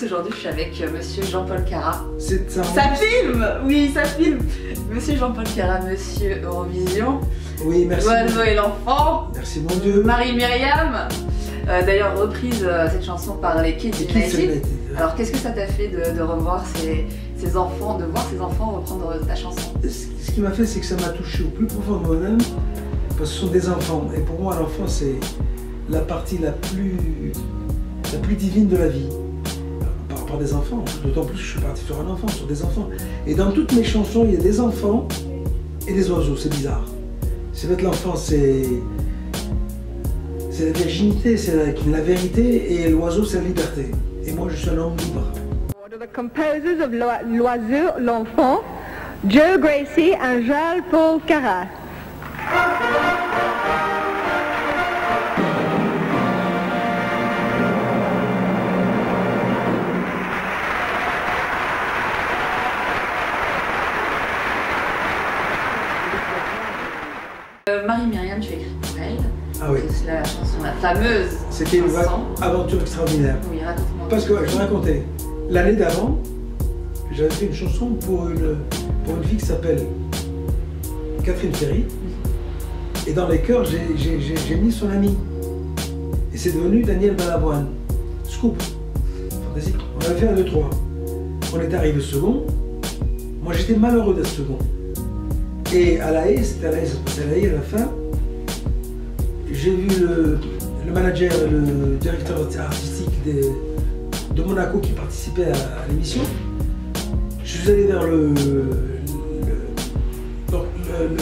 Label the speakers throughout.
Speaker 1: tous, aujourd'hui je suis avec monsieur Jean-Paul Cara.
Speaker 2: Ça
Speaker 1: filme. Oui, ça filme. Monsieur Jean-Paul Cara, monsieur Eurovision.
Speaker 2: Oui, merci.
Speaker 1: L'oiseau et l'enfant.
Speaker 2: Merci mon Dieu.
Speaker 1: Marie-Myriam. D'ailleurs reprise cette chanson par les Kids United. Alors qu'est-ce que ça t'a fait de revoir ces enfants, de voir ces enfants reprendre ta chanson?
Speaker 2: Ce qui m'a fait, c'est que ça m'a touché au plus profond de moi-même, parce que ce sont des enfants. Et pour moi, l'enfant, c'est la partie la plus divine de la vie. Par rapport à des enfants, d'autant plus que je suis parti sur un enfant, sur des enfants. Et dans toutes mes chansons, il y a des enfants et des oiseaux, c'est bizarre. C'est vrai que l'enfant, c'est la virginité, c'est la vérité, et l'oiseau, c'est la liberté. Et moi, je suis un homme libre.
Speaker 3: One of the composers of L'Oiseau, l'Enfant, Joe Gracie and Jean-Paul Cara.
Speaker 1: Marie-Myriam, tu as écrit pour elle.
Speaker 2: Ah oui.
Speaker 1: C'est la chanson, la fameuse.
Speaker 2: C'était une
Speaker 1: chanson.
Speaker 2: aventure extraordinaire.
Speaker 1: Oui, raconte-moi.
Speaker 2: Parce que, je vais raconter, l'année d'avant, j'avais fait une chanson pour une fille qui s'appelle Catherine Ferry. Et dans les chœurs, j'ai mis son ami. Et c'est devenu Daniel Balavoine. Scoop. Fantastique. On avait fait un, deux, trois. On était arrivé second. Moi, j'étais malheureux d'être second. Et à La Haye, c'était à La Haye, ça se passait à La Haye à la fin. J'ai vu le manager, le directeur artistique de Monaco qui participait à l'émission. Je suis allé vers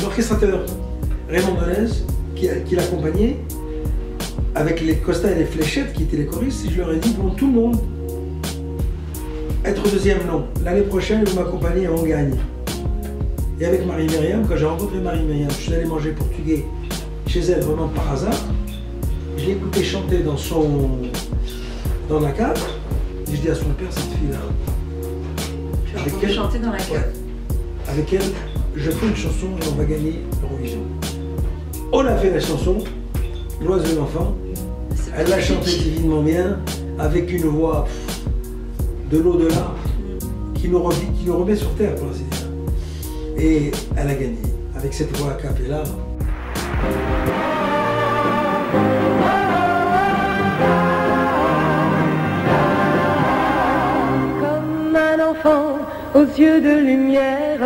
Speaker 2: l'orchestrateur Raymond Donez qui l'accompagnait avec les costas et les fléchettes qui étaient les choristes, et je leur ai dit, bon, tout le monde, être deuxième, non. L'année prochaine, vous m'accompagnez et on gagne. Et avec Marie-Myriam, quand j'ai rencontré Marie-Myriam, je suis allé manger portugais chez elle vraiment par hasard. Je l'ai écouté chanter dans la cave. Et je dis à son père, cette fille-là.
Speaker 1: Tu as entendu chanter dans la cave.
Speaker 2: Ouais. Avec elle, je fais une chanson et on va gagner l'Eurovision. On a fait la chanson, L'Oiseau et l'Enfant. Elle l'a chanté divinement bien, avec une voix de l'au-delà qui nous remet sur terre, pour ainsi dire. Et elle a gagné, avec cette voix a cappella.
Speaker 3: Comme un enfant aux yeux de lumière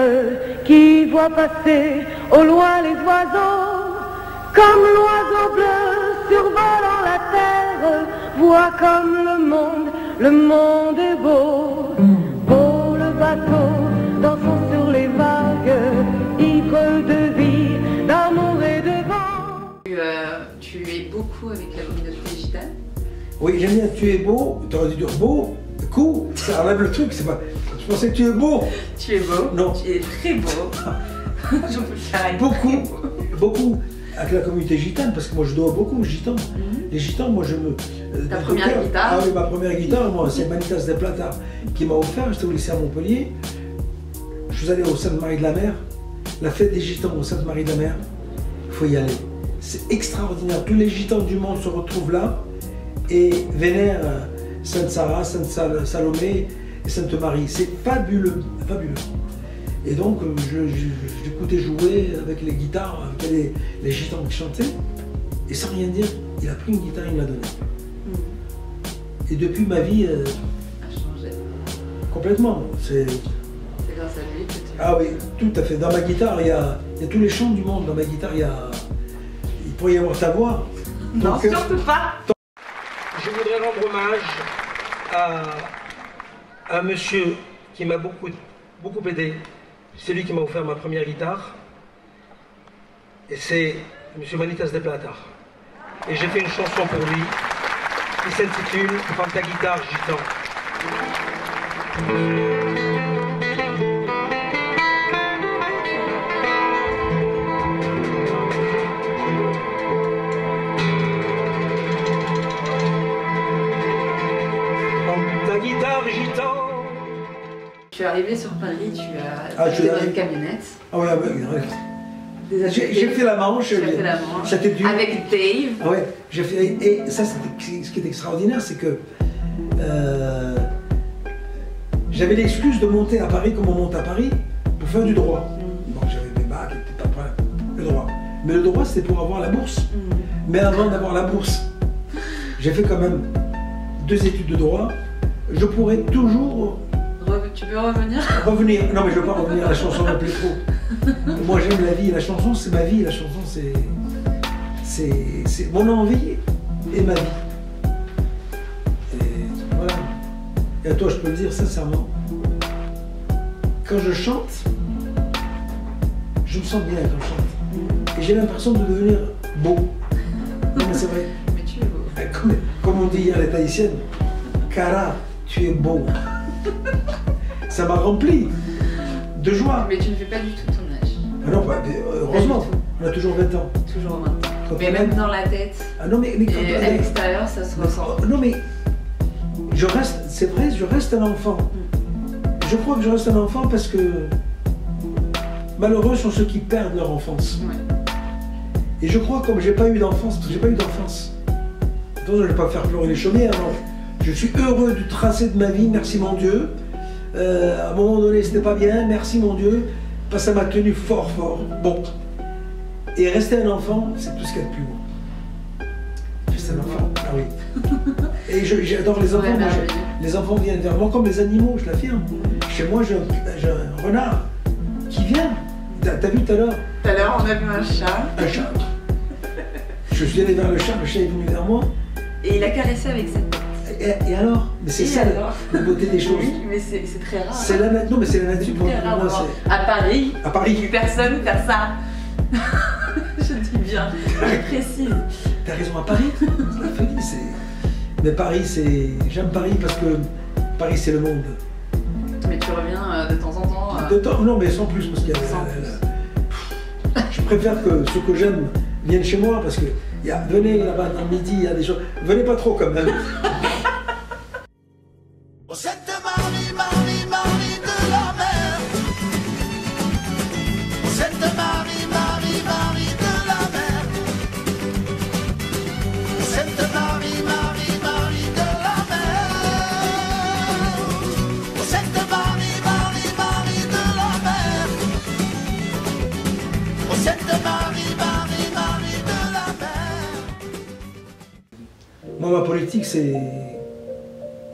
Speaker 3: qui voit passer au loin les oiseaux, comme l'oiseau bleu survolant la terre, voit comme le monde est beau. Beau le bateau dansant sur les vagues, ivre de vie, d'amour et de vent.
Speaker 1: Tu es beaucoup avec la communauté gitane.
Speaker 2: Oui, j'aime bien, tu es beau, tu aurais dû dire beau, cool, ça enlève le truc, c'est pas. Je pensais que tu es beau.
Speaker 1: Tu es beau.
Speaker 2: Non.
Speaker 1: Tu es très beau. Je peux faire
Speaker 2: Beaucoup avec la communauté gitane, parce que moi je dois beaucoup aux gitans. Les gitans, moi je me.
Speaker 1: Ta première guitare?
Speaker 2: Ah oui, ma première guitare, moi, c'est Manitas de Plata qui m'a offert, j'étais au lycée à Montpellier. Je suis allé au Sainte-Marie de la Mer, la fête des gitans au Sainte-Marie de la Mer. Il faut y aller. C'est extraordinaire. Tous les gitans du monde se retrouvent là et vénèrent Sainte Sarah, Sainte Salomé et Sainte Marie. C'est fabuleux, fabuleux. Et donc, j'écoutais jouer avec les guitares, avec les gitans qui chantaient. Et sans rien dire, il a pris une guitare et il me l'a donnée. Et depuis, ma vie
Speaker 1: a changé.
Speaker 2: Complètement. C'est
Speaker 1: grâce à lui que tu...
Speaker 2: Ah oui, tout à fait. Dans ma guitare, il y a tous les chants du monde. Dans ma guitare, il pourrait y avoir ta voix.
Speaker 1: Non,
Speaker 2: donc,
Speaker 1: surtout pas.
Speaker 2: Je voudrais rendre hommage à un monsieur qui m'a beaucoup aidé. C'est lui qui m'a offert ma première guitare. Et c'est monsieur Manitas de Plata. Et j'ai fait une chanson pour lui qui s'intitule « Prends ta guitare, gitan ».
Speaker 1: Tu es arrivé sur Paris, tu as été dans une camionnette.
Speaker 2: Ah oui, j'ai fait la Manche. C'était dur.
Speaker 1: Avec Dave.
Speaker 2: Ah ouais, j'ai fait. Et ça, ce qui est extraordinaire, c'est que j'avais l'excuse de monter à Paris comme on monte à Paris pour faire du droit. Donc j'avais mes bacs, et pas le droit. Mais le droit, c'était pour avoir la bourse. Mais avant d'avoir la bourse, j'ai fait quand même 2 études de droit. Je pourrais toujours...
Speaker 1: Tu peux revenir?
Speaker 2: Revenir. Non, mais je ne veux pas revenir, la chanson me plaît trop. Moi, j'aime la vie, la chanson, c'est ma vie. La chanson, c'est mon envie et ma vie. Et voilà. Et à toi, je peux le dire sincèrement, quand je chante, je me sens bien quand je chante. Et j'ai l'impression de devenir beau. Non, mais c'est vrai.
Speaker 1: Mais tu es beau.
Speaker 2: Comme on dit à les Tahitiennes, Kara, tu es beau. Ça m'a rempli de joie.
Speaker 1: Mais tu ne fais pas du tout ton âge.
Speaker 2: Ah non, heureusement, on a toujours 20 ans.
Speaker 1: Toujours 20 ans. Mais même dans la tête.
Speaker 2: Ah non, mais quand
Speaker 1: et à l'extérieur, ça se ressent.
Speaker 2: Non, mais je reste, c'est vrai, je reste un enfant. Je crois que je reste un enfant parce que malheureux sont ceux qui perdent leur enfance.
Speaker 1: Ouais.
Speaker 2: Et je crois, comme j'ai pas eu d'enfance, parce que j'ai pas eu d'enfance, donc je ne vais pas faire pleurer les chaumières. Non. Je suis heureux du tracé de ma vie, merci mon Dieu. À un moment donné, c'était pas bien, merci mon Dieu, parce que ça m'a tenu fort, fort. Bon. Et rester un enfant, c'est tout ce qu'il y a de plus beau. Rester un enfant, ah oui. Et j'adore les enfants. Moi, les enfants viennent vers moi comme les animaux, je l'affirme. Chez moi, j'ai un renard qui vient. T'as vu tout à l'heure?
Speaker 1: Tout à l'heure, on a vu un chat.
Speaker 2: Un chat. Je suis allé vers le chat est venu vers moi.
Speaker 1: Et il a caressé avec sa tête.
Speaker 2: Et alors? Mais c'est ça la beauté des choses.
Speaker 1: Oui, mais c'est très rare.
Speaker 2: C'est la nature. Non, mais c'est la nature.
Speaker 1: Pour moi, à Paris,
Speaker 2: j'ai
Speaker 1: vu personne faire ça. Je dis bien, je précise.
Speaker 2: T'as raison, à Paris, la folie, c'est... Mais Paris, c'est... J'aime Paris parce que Paris, c'est le monde.
Speaker 1: Mais tu reviens de temps en temps
Speaker 2: De temps, non, mais sans plus, parce qu'il y a... Je préfère que ceux que j'aime viennent chez moi, parce que venez là-bas dans le midi, il y a des choses... Venez pas trop, quand même.
Speaker 4: Cette Marie de la mer. Cette Marie de la mer. Cette Marie de la mer. Cette Marie de la mer. Cette Marie de la mer.
Speaker 2: Moi, ma politique, c'est...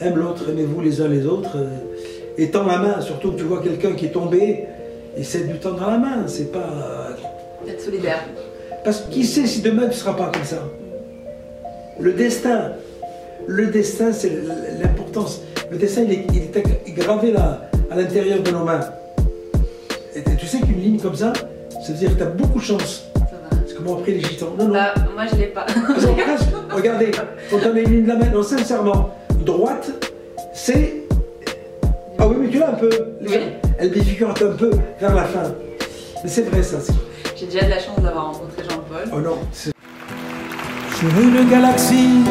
Speaker 2: Aime l'autre, aimez-vous les uns les autres, et tends la main, surtout que tu vois quelqu'un qui est tombé, essaie de lui tendre la main, c'est pas...
Speaker 1: Être solidaire.
Speaker 2: Parce que qui sait si demain tu ne seras pas comme ça. Le destin, c'est l'importance. Le destin, il est gravé là, à l'intérieur de nos mains. Et tu sais qu'une ligne comme ça veut dire que tu as beaucoup de chance.
Speaker 1: Ça va.
Speaker 2: C'est comme ont appris les gitans. Non, non.
Speaker 1: Bah, moi, je l'ai pas.
Speaker 2: Regardez, quand on a une ligne de la main, non, sincèrement, droite, c'est... Ah oui, mais tu l'as un peu.
Speaker 1: Oui.
Speaker 2: Elle bifurque un peu vers la fin. Mais c'est vrai, ça.
Speaker 1: J'ai déjà de la chance d'avoir rencontré Jean-Paul.
Speaker 2: Oh non.
Speaker 4: Sur une galaxie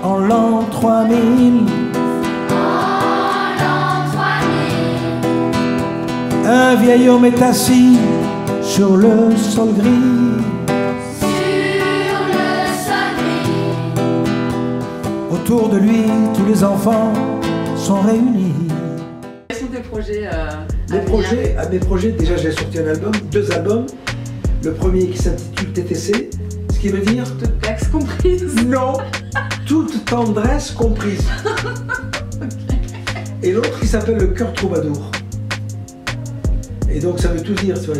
Speaker 4: en l'an 3000. Un vieil homme est assis sur le sol gris. Autour de lui, tous les enfants sont réunis.
Speaker 1: Quels sont tes projets
Speaker 2: Mes projets, déjà j'ai sorti un album, 2 albums. Le premier qui s'intitule TTC, ce qui veut dire...
Speaker 1: Toute taxe comprise.
Speaker 2: Non, toute tendresse comprise.
Speaker 1: Okay.
Speaker 2: Et l'autre qui s'appelle Le Cœur Troubadour. Et donc ça veut tout dire, tu vois,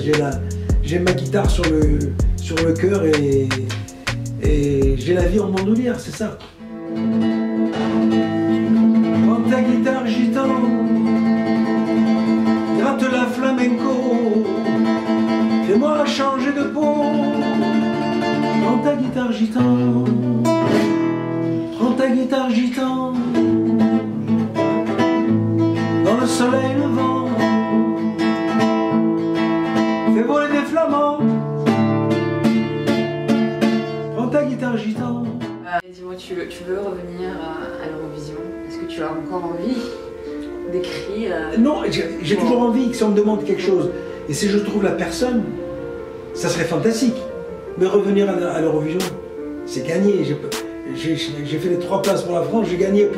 Speaker 2: j'ai ma guitare sur le cœur et j'ai la vie en bandoulière, c'est ça. Prends ta guitare gitan, gratte la flamenco, fais-moi changer de peau. Prends ta guitare gitan, prends ta guitare gitan, dans le soleil levant, fais voler des flamants. Prends ta guitare gitan.
Speaker 1: Dis-moi, tu veux revenir à l'Eurovision? Est-ce que tu as encore envie d'écrire
Speaker 2: Non, j'ai toujours envie que si on me demande quelque chose, et si je trouve la personne, ça serait fantastique. Mais revenir à l'Eurovision, c'est gagné. J'ai fait les 3 places pour la France, j'ai gagné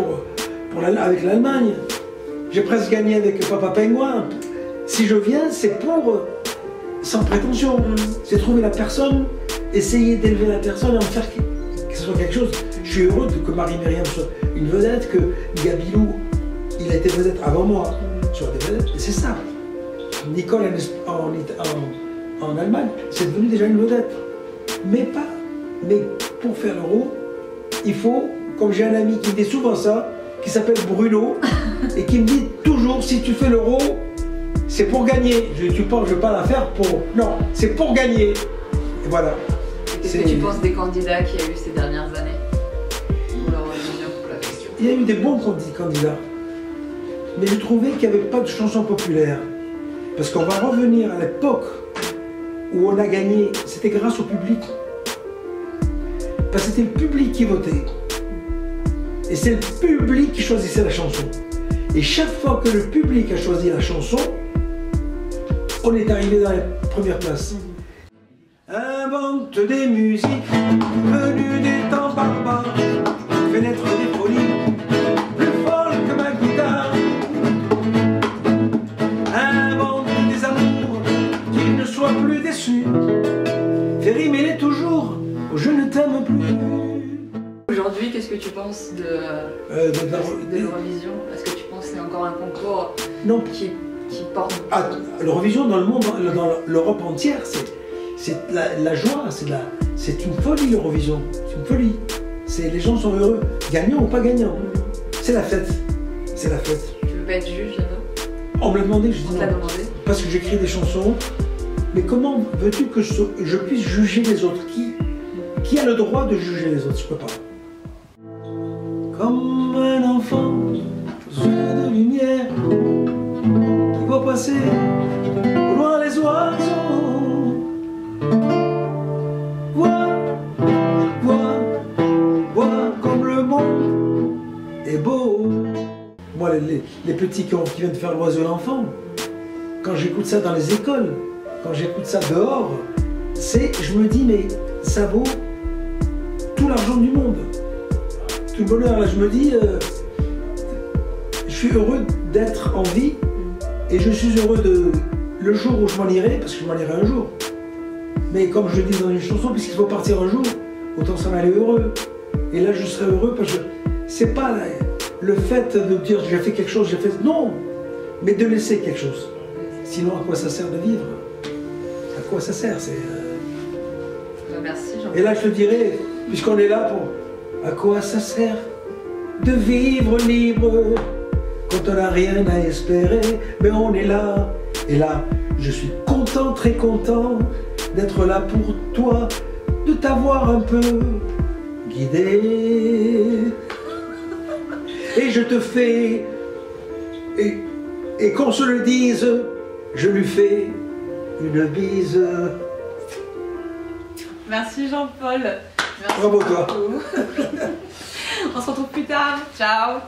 Speaker 2: avec l'Allemagne. J'ai presque gagné avec Papa Pingouin. Si je viens, c'est pour, sans prétention, c'est trouver la personne, essayer d'élever la personne et en faire que ce soit quelque chose. Je suis heureux que Marie-Myriam soit une vedette, que Gabilou, il a été vedette avant moi, sur des vedettes, et c'est ça. Nicole en Allemagne, c'est devenu déjà une vedette. Mais pour faire l'euro, il faut, comme j'ai un ami qui me dit souvent ça, qui s'appelle Bruno, et qui me dit toujours, si tu fais l'euro, c'est pour gagner. Je ne vais pas la faire pour... Non, c'est pour gagner. Et voilà.
Speaker 1: Qu'est-ce que tu penses des candidats qu'il y a eu ces dernières années? Pour la question.
Speaker 2: Il y a eu des bons candidats. Mais j'ai trouvé qu'il n'y avait pas de chansons populaires. Parce qu'on va revenir à l'époque où on a gagné, c'était grâce au public. Parce que c'était le public qui votait. Et c'est le public qui choisissait la chanson. Et chaque fois que le public a choisi la chanson, on est arrivé dans les premières places. Invente des musiques venues des temps barbares, fais naître des folies plus folles que ma guitare. Invente des amours qui ne soient plus déçus, fais rimer toujours au je ne t'aime plus.
Speaker 1: Aujourd'hui, qu'est-ce que tu penses de l'Eurovision? Est-ce que tu penses que c'est encore un concours qui porte...
Speaker 2: Ah, l'Eurovision dans le monde, dans l'Europe entière, c'est la joie, c'est une folie l'Eurovision, c'est une folie. Les gens sont heureux, gagnants ou pas gagnants. C'est la fête, c'est la fête.
Speaker 1: Tu veux pas être juge là-bas?
Speaker 2: On me l'a demandé, je dis
Speaker 1: non.
Speaker 2: Parce que j'écris des chansons, mais comment veux-tu que je puisse juger les autres? Qui a le droit de juger les autres? Je peux pas. Comme un enfant aux yeux de lumière qui voit passer au loin les oiseaux. Vois comme le monde est beau. Moi, les petits qui viennent de faire l'oiseau et l'enfant, quand j'écoute ça dans les écoles, quand j'écoute ça dehors, je me dis, mais ça vaut tout l'argent du monde. Tout le bonheur, là, je me dis, je suis heureux d'être en vie et je suis heureux le jour où je m'en irai, parce que je m'en irai un jour. Mais comme je le dis dans une chanson, puisqu'il faut partir un jour, autant s'en aller heureux. Et là, je serai heureux parce que c'est pas le fait de dire j'ai fait quelque chose, j'ai fait... Non, mais de laisser quelque chose. Sinon, à quoi ça sert de vivre? À quoi ça sert?
Speaker 1: Merci, Jean-Paul.
Speaker 2: Et là, je te dirais, puisqu'on est là pour... À quoi ça sert de vivre libre quand on n'a rien à espérer? Mais on est là, et là, je suis content, très content d'être là pour toi, de t'avoir un peu guidé. Et je te fais, et qu'on se le dise, je lui fais une bise.
Speaker 1: Merci Jean-Paul.
Speaker 2: Bravo toi.
Speaker 1: On se retrouve plus tard. Ciao.